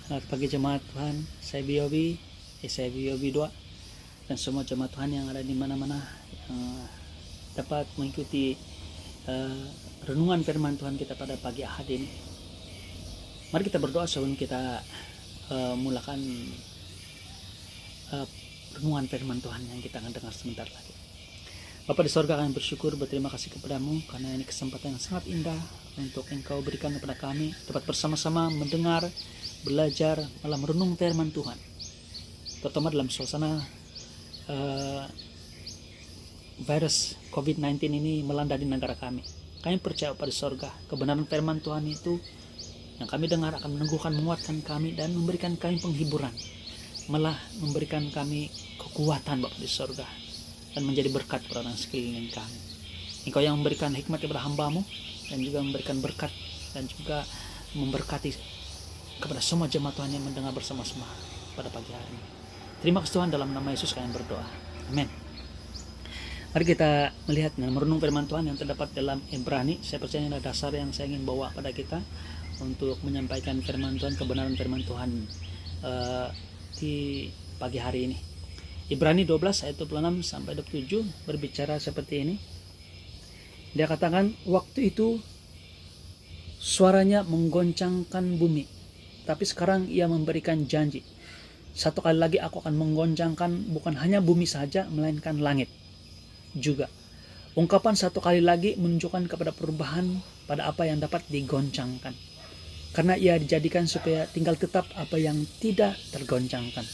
Selamat pagi jemaat Tuhan, saya BOB 2 dan semua jemaat Tuhan yang ada di mana-mana yang dapat mengikuti renungan firman Tuhan kita pada pagi Ahad ini. Mari kita berdoa sebelum kita mulakan renungan firman Tuhan yang kita akan dengar sebentar lagi. Bapa di sorga, kami bersyukur, berterima kasih kepadamu karena ini kesempatan yang sangat indah untuk Engkau berikan kepada kami dapat bersama-sama mendengar, belajar, malam renung firman Tuhan, terutama dalam suasana virus COVID-19 ini melanda di negara kami. Kami percaya pada sorga, kebenaran firman Tuhan itu yang kami dengar akan meneguhkan, menguatkan kami dan memberikan kami penghiburan, malah memberikan kami kekuatan Bapa di sorga dan menjadi berkat pada orang sekeliling kami. Engkau yang memberikan hikmat kepada hamba-Mu dan juga memberikan berkat dan juga memberkati kepada semua jemaat Tuhan yang mendengar bersama-sama pada pagi hari ini. Terima kasih Tuhan, dalam nama Yesus kami berdoa. Amin. Mari kita melihat dan merenung firman Tuhan yang terdapat dalam Ibrani. Saya percaya ini adalah dasar yang saya ingin bawa pada kita untuk menyampaikan firman Tuhan, kebenaran firman Tuhan di pagi hari ini. Ibrani 12 ayat 26 sampai 27 berbicara seperti ini. Dia katakan, waktu itu suaranya menggoncangkan bumi, tapi sekarang ia memberikan janji. Satu kali lagi aku akan menggoncangkan bukan hanya bumi saja, melainkan langit juga. Ungkapan satu kali lagi menunjukkan kepada perubahan pada apa yang dapat digoncangkan. Karena ia dijadikan supaya tinggal tetap apa yang tidak tergoncangkan.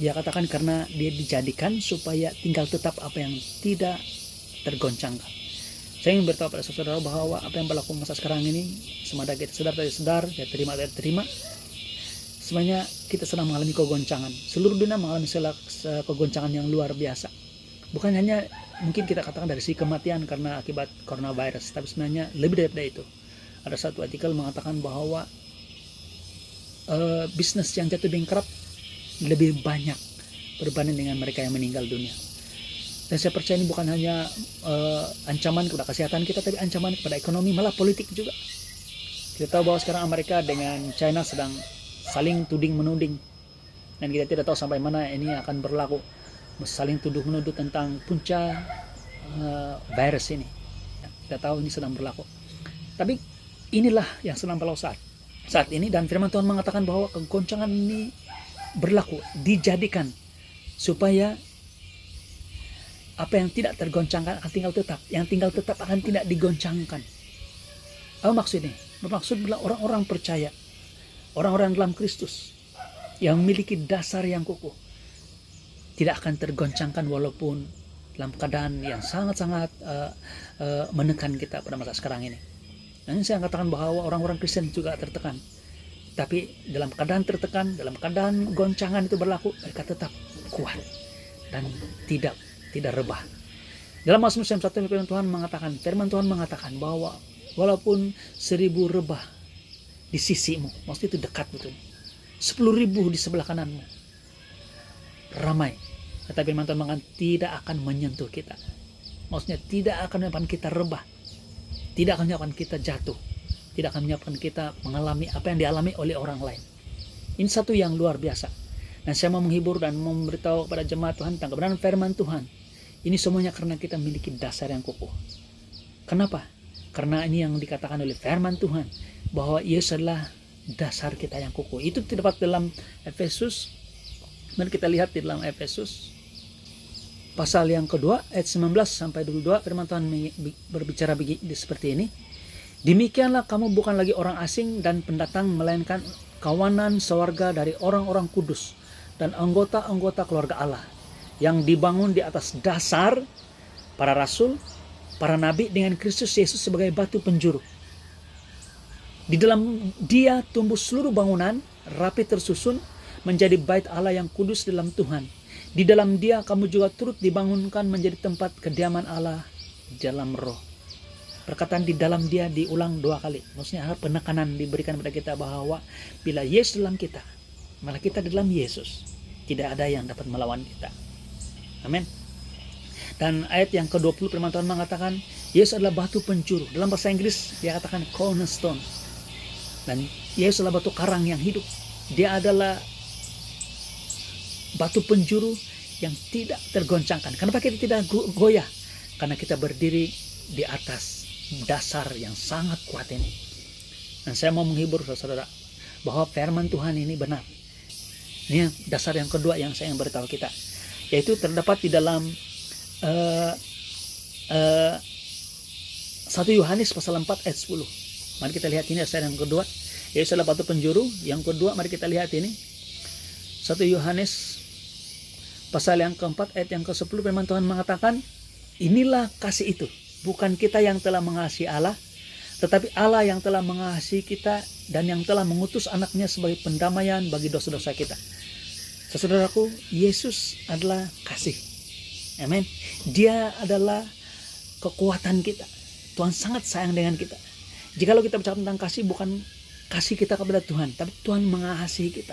Dia katakan karena dia dijadikan supaya tinggal tetap apa yang tidak tergoncangkan. Saya ingin beritahu pada saudara bahwa apa yang berlaku masa sekarang ini, semada kita sedar dari sedar, ya terima dari terima, sebenarnya kita sedang mengalami kegoncangan. Seluruh dunia mengalami kegoncangan yang luar biasa. Bukan hanya mungkin kita katakan dari sisi kematian karena akibat coronavirus, tapi sebenarnya lebih daripada itu. Ada satu artikel mengatakan bahwa bisnis yang jatuh bankrupt lebih banyak berbanding dengan mereka yang meninggal dunia. Dan saya percaya ini bukan hanya ancaman kepada kesehatan kita, tapi ancaman kepada ekonomi, malah politik juga. Kita tahu bahwa sekarang Amerika dengan China sedang saling tuding-menuding, dan kita tidak tahu sampai mana ini akan berlaku, saling tuduh-menuduh tentang punca virus ini. Kita tahu ini sedang berlaku. Tapi inilah yang sedang berlaku saat ini, dan firman Tuhan mengatakan bahwa kegoncangan ini berlaku, dijadikan supaya apa yang tidak tergoncangkan akan tinggal tetap, yang tinggal tetap akan tidak digoncangkan. Apa maksudnya? Bermaksud bila orang-orang percaya, orang-orang dalam Kristus yang memiliki dasar yang kukuh tidak akan tergoncangkan walaupun dalam keadaan yang sangat-sangat menekan kita pada masa sekarang ini. Dan saya katakan bahwa orang-orang Kristen juga tertekan. Tapi dalam keadaan tertekan, dalam keadaan goncangan itu berlaku, mereka tetap kuat dan tidak rebah. Dalam Mazmur 1 firman Tuhan mengatakan bahwa walaupun 1000 rebah di sisimu, maksudnya itu dekat betul, 10.000 di sebelah kananmu, ramai, tetapi firman Tuhan mengatakan tidak akan menyentuh kita. Maksudnya tidak akan menyebabkan kita rebah, tidak akan menyebabkan kita jatuh, tidak akan menyebabkan kita mengalami apa yang dialami oleh orang lain. Ini satu yang luar biasa. Dan saya mau menghibur dan memberitahu kepada jemaat Tuhan tentang kebenaran firman Tuhan. Ini semuanya karena kita memiliki dasar yang kukuh. Kenapa? Karena ini yang dikatakan oleh firman Tuhan, bahwa Yesus adalah dasar kita yang kukuh. Itu terdapat dalam Efesus. Mari kita lihat di dalam Efesus pasal yang kedua ayat 19 sampai 22, firman Tuhan berbicara seperti ini. Demikianlah kamu bukan lagi orang asing dan pendatang, melainkan kawanan sewarga dari orang-orang kudus dan anggota-anggota keluarga Allah, yang dibangun di atas dasar para rasul, para nabi, dengan Kristus Yesus sebagai batu penjuru. Di dalam Dia tumbuh seluruh bangunan, rapi tersusun, menjadi bait Allah yang kudus dalam Tuhan. Di dalam Dia kamu juga turut dibangunkan menjadi tempat kediaman Allah dalam roh. Perkataan di dalam Dia diulang 2 kali. Maksudnya penekanan diberikan kepada kita bahwa bila Yesus dalam kita, malah kita dalam Yesus, tidak ada yang dapat melawan kita. Amin. Dan ayat yang ke-20 firman Tuhan mengatakan Yesus adalah batu penjuru. Dalam bahasa Inggris dia katakan cornerstone. Dan Yesus adalah batu karang yang hidup. Dia adalah batu penjuru yang tidak tergoncangkan. Kenapa kita tidak goyah? Karena kita berdiri di atas dasar yang sangat kuat ini. Dan saya mau menghibur saudara bahwa firman Tuhan ini benar. Ini dasar yang kedua yang saya ingin beritahu kita, yaitu terdapat di dalam 1 Yohanes pasal 4 ayat 10. Mari kita lihat ini dasar yang kedua. Yesus adalah batu penjuru. Yang kedua, mari kita lihat ini 1 Yohanes pasal yang keempat ayat yang ke-10. Firman Tuhan mengatakan, inilah kasih itu, bukan kita yang telah mengasihi Allah, tetapi Allah yang telah mengasihi kita dan yang telah mengutus anaknya sebagai pendamaian bagi dosa-dosa kita. Saudaraku, Yesus adalah kasih. Amin. Dia adalah kekuatan kita. Tuhan sangat sayang dengan kita. Jikalau kita bicara tentang kasih, bukan kasih kita kepada Tuhan, tapi Tuhan mengasihi kita.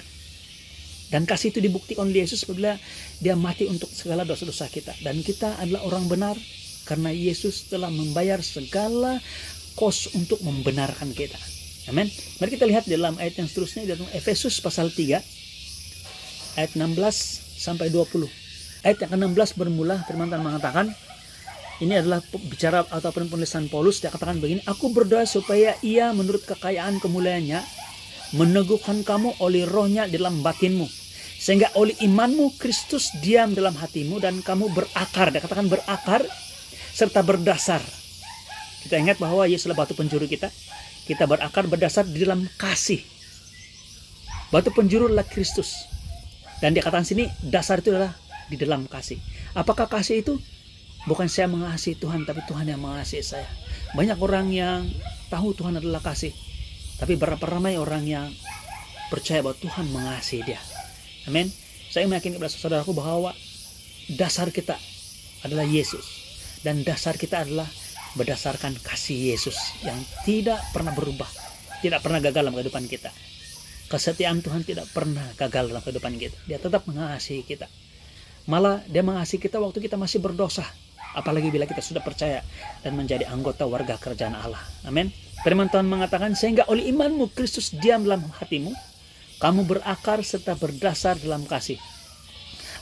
Dan kasih itu dibuktikan oleh Yesus apabila dia mati untuk segala dosa-dosa kita. Dan kita adalah orang benar karena Yesus telah membayar segala kos untuk membenarkan kita. Amin. Mari kita lihat dalam ayat yang seterusnya, dalam Efesus pasal 3 ayat 16 sampai 20. Ayat yang ke-16 bermula, firman Tuhan mengatakan, ini adalah bicara ataupun penulisan Paulus. Dia katakan begini, aku berdoa supaya ia menurut kekayaan kemuliaannya meneguhkan kamu oleh rohnya dalam batinmu, sehingga oleh imanmu Kristus diam dalam hatimu dan kamu berakar. Dia katakan berakar serta berdasar. Kita ingat bahwa Yesus adalah batu penjuru kita. Kita berakar berdasar di dalam kasih. Batu penjuru adalah Kristus. Dan dia katakan sini dasar itu adalah di dalam kasih. Apakah kasih itu? Bukan saya mengasihi Tuhan, tapi Tuhan yang mengasihi saya. Banyak orang yang tahu Tuhan adalah kasih, tapi berapa ramai orang yang percaya bahwa Tuhan mengasihi dia. Amin. Saya meyakinkan kepada saudaraku bahwa dasar kita adalah Yesus. Dan dasar kita adalah berdasarkan kasih Yesus yang tidak pernah berubah, tidak pernah gagal dalam kehidupan kita. Kesetiaan Tuhan tidak pernah gagal dalam kehidupan kita. Dia tetap mengasihi kita. Malah dia mengasihi kita waktu kita masih berdosa. Apalagi bila kita sudah percaya dan menjadi anggota warga kerajaan Allah. Amin. Firman Tuhan mengatakan, sehingga oleh imanmu Kristus diam dalam hatimu, kamu berakar serta berdasar dalam kasih.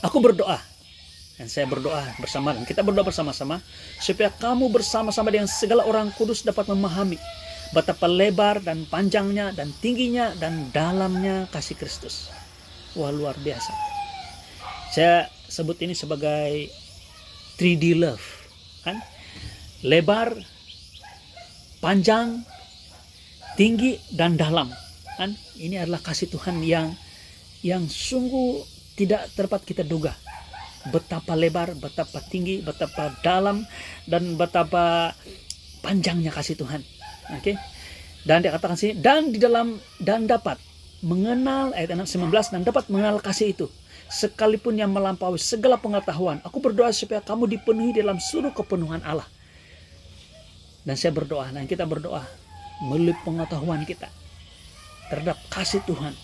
Aku berdoa, dan saya berdoa bersama, dan kita berdoa bersama-sama, supaya kamu bersama-sama dengan segala orang kudus dapat memahami betapa lebar dan panjangnya dan tingginya dan dalamnya kasih Kristus. Wah, luar biasa. Saya sebut ini sebagai 3D love, kan? Lebar, panjang, tinggi, dan dalam, kan? Ini adalah kasih Tuhan yang sungguh tidak dapat kita duga. Betapa lebar, betapa tinggi, betapa dalam, dan betapa panjangnya kasih Tuhan. Oke? Dan dia katakan sini, dan di dalam, dan dapat mengenal, ayat 19, dan dapat mengenal kasih itu, sekalipun yang melampaui segala pengetahuan. Aku berdoa supaya kamu dipenuhi dalam seluruh kepenuhan Allah. Dan saya berdoa, dan kita berdoa melalui pengetahuan kita terhadap kasih Tuhan,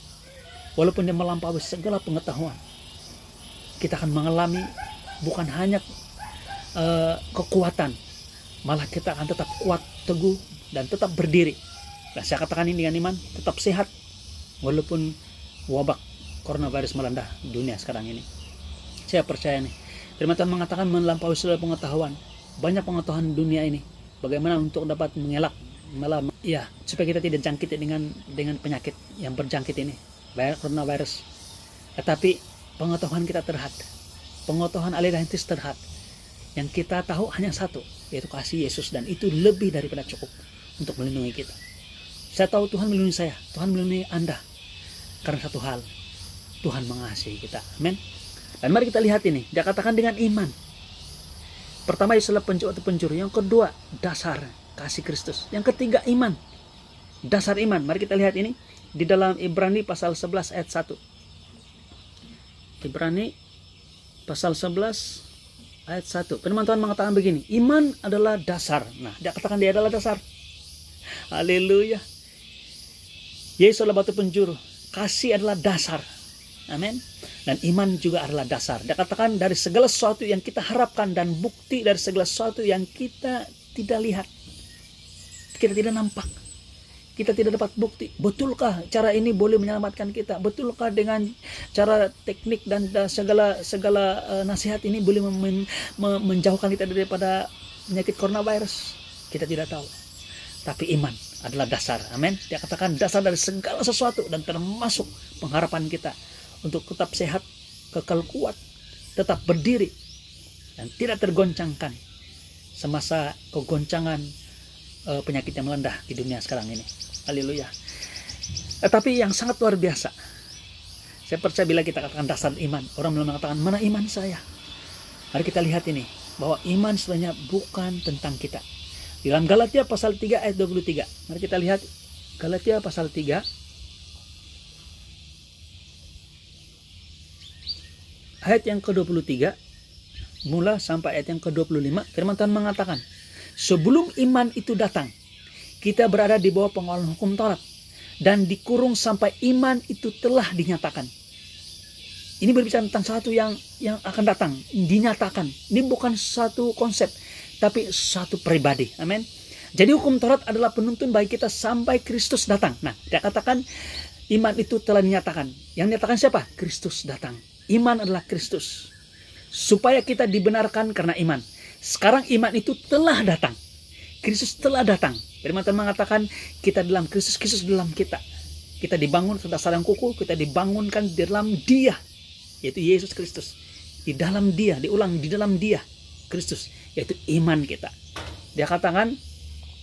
walaupun dia melampaui segala pengetahuan, kita akan mengalami bukan hanya kekuatan, malah kita akan tetap kuat, teguh, dan tetap berdiri. Dan saya katakan ini dengan iman, tetap sehat walaupun wabak coronavirus melanda dunia sekarang ini. Saya percaya nih, firman Tuhan mengatakan melampaui segala pengetahuan. Banyak pengetahuan dunia ini, bagaimana untuk dapat mengelak, malah ya, supaya kita tidak jangkit dengan penyakit yang berjangkit ini, coronavirus. Tetapi pengetahuan kita terhad, pengetahuan alirantis terhad. Yang kita tahu hanya satu, yaitu kasih Yesus, dan itu lebih daripada cukup untuk melindungi kita. Saya tahu Tuhan melindungi saya, Tuhan melindungi Anda, karena satu hal, Tuhan mengasihi kita. Amin. Dan mari kita lihat ini. Dia katakan dengan iman. Pertama, Yesus adalah penjuru. Yang kedua, dasar kasih Kristus. Yang ketiga, iman. Dasar iman. Mari kita lihat ini di dalam Ibrani pasal 11 ayat 1. Ibrani pasal 11 ayat 1. Firman Tuhan mengatakan begini, iman adalah dasar. Nah, dia katakan dia adalah dasar. Haleluya. Yesus adalah batu penjuru. Kasih adalah dasar. Amin. Dan iman juga adalah dasar. Dia katakan dari segala sesuatu yang kita harapkan dan bukti dari segala sesuatu yang kita tidak lihat, kita tidak nampak, kita tidak dapat bukti. Betulkah cara ini boleh menyelamatkan kita? Betulkah dengan cara teknik dan segala nasihat ini boleh menjauhkan kita daripada penyakit coronavirus? Kita tidak tahu. Tapi iman adalah dasar. Amin. Dia katakan dasar dari segala sesuatu, dan termasuk pengharapan kita untuk tetap sehat, kekal kuat, tetap berdiri, dan tidak tergoncangkan semasa kegoncangan penyakit yang melanda di dunia sekarang ini. Haleluya. Tapi yang sangat luar biasa, saya percaya bila kita katakan dasar iman, orang belum mengatakan mana iman saya. Mari kita lihat ini, bahwa iman sebenarnya bukan tentang kita. Di dalam Galatia pasal 3 ayat 23. Mari kita lihat Galatia pasal 3 ayat yang ke-23 mula sampai ayat yang ke-25. Firman Tuhan mengatakan, sebelum iman itu datang, kita berada di bawah pengawalan hukum Taurat dan dikurung sampai iman itu telah dinyatakan. Ini berbicara tentang satu yang akan datang, dinyatakan. Ini bukan satu konsep, tapi satu pribadi. Amin. Jadi hukum Taurat adalah penuntun bagi kita sampai Kristus datang. Nah, dia katakan iman itu telah dinyatakan. Yang dinyatakan siapa? Kristus datang. Iman adalah Kristus. Supaya kita dibenarkan karena iman. Sekarang iman itu telah datang. Kristus telah datang. Firman Tuhan mengatakan kita dalam Kristus, Kristus dalam kita. Kita dibangun atas dasar yang kukuh, kita dibangunkan di dalam Dia, yaitu Yesus Kristus. Di dalam Dia, diulang di dalam Dia, Kristus, yaitu iman kita. Dia katakan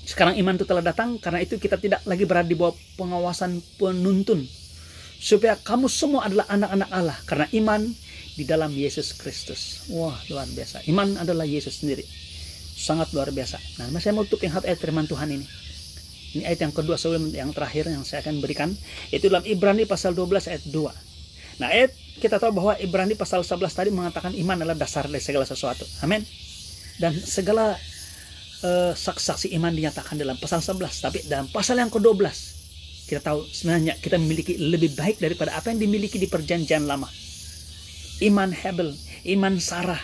sekarang iman itu telah datang, karena itu kita tidak lagi berada di bawah pengawasan penuntun. Supaya kamu semua adalah anak-anak Allah karena iman di dalam Yesus Kristus. Wah, luar biasa. Iman adalah Yesus sendiri. Sangat luar biasa. Nah, saya mau tutup yang ayat firman Tuhan ini. Ini ayat yang kedua sebelum yang terakhir yang saya akan berikan. Itu dalam Ibrani pasal 12 ayat 2. Nah, ayat kita tahu bahwa Ibrani pasal 11 tadi mengatakan iman adalah dasar dari segala sesuatu. Amin. Dan segala saksi-saksi iman dinyatakan dalam pasal 11. Tapi dalam pasal yang ke-12 kita tahu sebenarnya kita memiliki lebih baik daripada apa yang dimiliki di perjanjian lama. Iman Hebel, iman Sarah,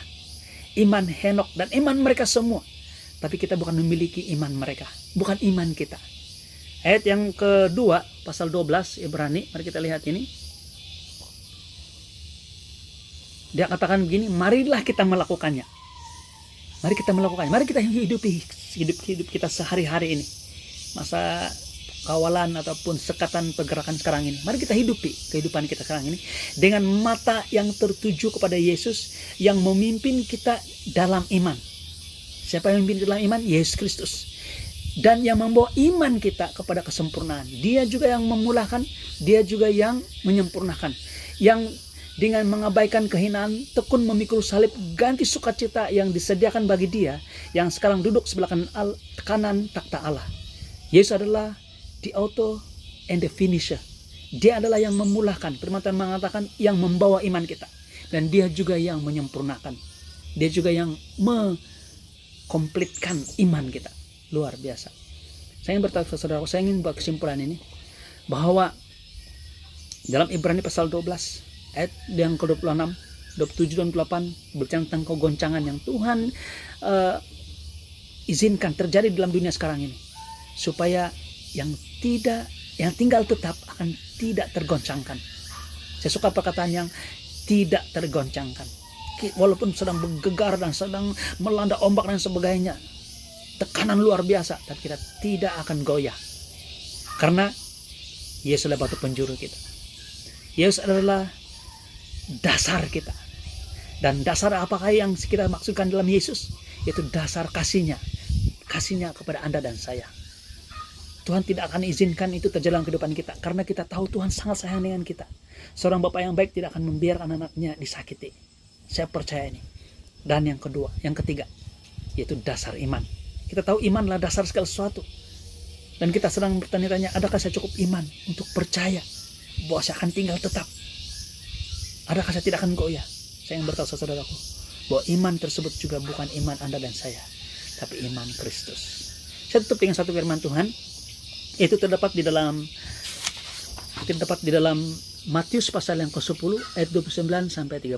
iman Henok, dan iman mereka semua. Tapi kita bukan memiliki iman mereka, bukan iman kita. Ayat yang kedua, pasal 12 Ibrani, mari kita lihat ini. Dia katakan begini, marilah kita melakukannya. Mari kita melakukannya, mari kita hidupi hidup kita sehari-hari ini. Masa kawalan ataupun sekatan pergerakan sekarang ini. Mari kita hidupi kehidupan kita sekarang ini dengan mata yang tertuju kepada Yesus yang memimpin kita dalam iman. Siapa yang memimpin dalam iman? Yesus Kristus. Dan yang membawa iman kita kepada kesempurnaan. Dia juga yang memulahkan, dia juga yang menyempurnakan. Yang dengan mengabaikan kehinaan, tekun memikul salib, ganti sukacita yang disediakan bagi dia yang sekarang duduk sebelah kanan takhta Allah. Yesus adalah the author and the finisher. Dia adalah yang memulahkan. Firman Tuhan mengatakan yang membawa iman kita. Dan dia juga yang menyempurnakan. Dia juga yang mengkomplitkan iman kita. Luar biasa. Saya ingin bertanya kepada saudara, saya ingin buat kesimpulan ini. Bahwa dalam Ibrani pasal 12 ayat yang ke-26, 27 dan 28 berbicara tentang kegoncangan yang Tuhan izinkan terjadi dalam dunia sekarang ini. Supaya yang tinggal tetap akan tidak tergoncangkan. Saya suka perkataan yang tidak tergoncangkan. Walaupun sedang bergegar dan sedang melanda ombak dan sebagainya, tekanan luar biasa, tapi kita tidak akan goyah. Karena Yesus adalah batu penjuru kita. Yesus adalah dasar kita. Dan dasar apakah yang kita maksudkan dalam Yesus? Yaitu dasar kasihnya. Kasihnya kepada Anda dan saya. Tuhan tidak akan izinkan itu terjadi dalam kehidupan kita. Karena kita tahu Tuhan sangat sayang dengan kita. Seorang bapak yang baik tidak akan membiarkan anaknya disakiti. Saya percaya ini. Dan yang kedua, yang ketiga, yaitu dasar iman. Kita tahu iman adalah dasar segala sesuatu. Dan kita sedang bertanya-tanya, adakah saya cukup iman untuk percaya bahwa saya akan tinggal tetap? Adakah saya tidak akan goyah? Saya yang bertahu saudaraku, bahwa iman tersebut juga bukan iman Anda dan saya, tapi iman Kristus. Saya tutup dengan satu firman Tuhan. Itu terdapat di dalam Matius pasal yang ke-10 ayat 29 sampai 31.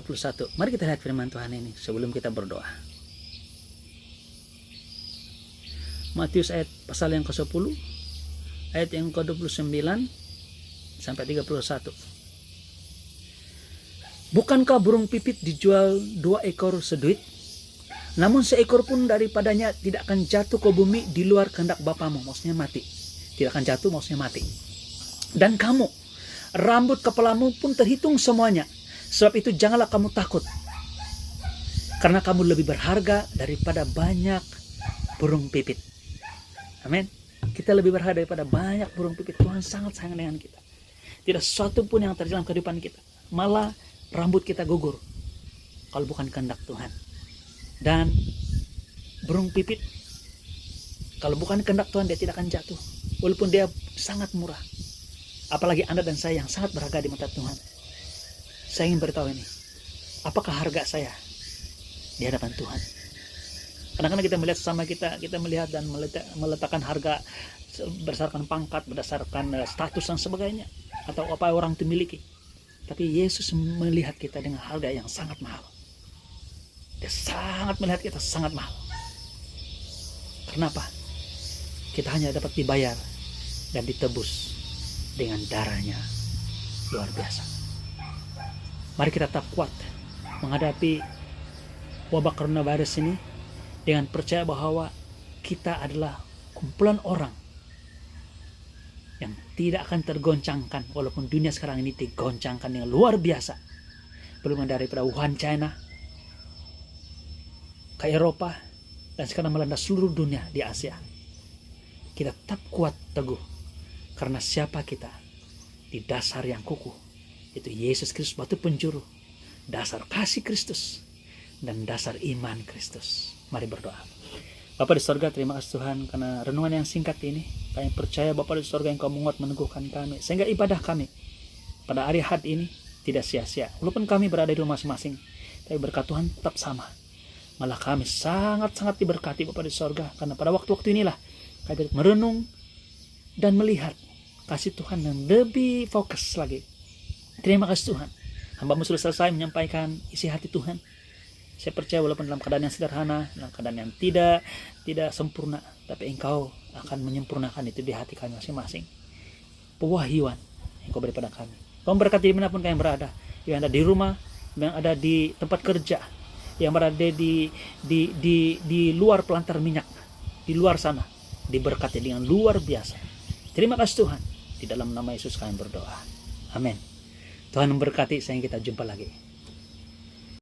Mari kita lihat firman Tuhan ini sebelum kita berdoa. Matius pasal yang ke-10 ayat yang ke-29 sampai 31. Bukankah burung pipit dijual 2 ekor seduit? Namun seekor pun daripadanya tidak akan jatuh ke bumi di luar kehendak Bapamu, maksudnya mati. Tidak akan jatuh, maksudnya mati. Dan kamu, rambut kepalamu pun terhitung semuanya. Sebab itu janganlah kamu takut, karena kamu lebih berharga daripada banyak burung pipit. Amin. Kita lebih berharga daripada banyak burung pipit. Tuhan sangat sayang dengan kita. Tidak sesuatu pun yang terjadi dalam kehidupan kita. Malah rambut kita gugur kalau bukan kehendak Tuhan. Dan burung pipit, kalau bukan kehendak Tuhan, dia tidak akan jatuh, walaupun dia sangat murah. Apalagi Anda dan saya yang sangat berharga di mata Tuhan. Saya ingin beritahu ini, apakah harga saya di hadapan Tuhan? Kadang-kadang kita melihat sama kita melihat dan meletakkan harga berdasarkan pangkat, berdasarkan status dan sebagainya, atau apa orang itu miliki. Tapi Yesus melihat kita dengan harga yang sangat mahal. Dia sangat melihat kita sangat mahal. Kenapa? Kita hanya dapat dibayar dan ditebus dengan darahnya luar biasa. Mari kita tetap kuat menghadapi wabah coronavirus ini dengan percaya bahwa kita adalah kumpulan orang yang tidak akan tergoncangkan, walaupun dunia sekarang ini digoncangkan dengan luar biasa. Belum daripada Wuhan, China, ke Eropa, dan sekarang melanda seluruh dunia di Asia. Kita tetap kuat teguh, karena siapa kita? Di dasar yang kukuh, itu Yesus Kristus batu penjuru, dasar kasih Kristus, dan dasar iman Kristus. Mari berdoa. Bapa di sorga, terima kasih Tuhan karena renungan yang singkat ini. Kami percaya Bapa di sorga yang Kau menguat meneguhkan kami, sehingga ibadah kami pada hari had ini tidak sia-sia. Walaupun kami berada di rumah masing-masing, tapi berkat Tuhan tetap sama. Malah kami sangat-sangat diberkati Bapa di sorga, karena pada waktu-waktu inilah kami merenung dan melihat kasih Tuhan yang lebih fokus lagi. Terima kasih Tuhan, hamba-Mu sudah selesai menyampaikan isi hati Tuhan. Saya percaya walaupun dalam keadaan yang sederhana, dalam keadaan yang tidak sempurna, tapi Engkau akan menyempurnakan itu di hati kami masing-masing. Pewahyuan yang Kau beri pada kami. Kau memberkati dimanapun kami berada, yang ada di rumah, yang ada di tempat kerja, yang berada di luar pelantar minyak, di luar sana, diberkati dengan luar biasa. Terima kasih Tuhan. Di dalam nama Yesus kami berdoa. Amin. Tuhan memberkati, sehingga kita jumpa lagi.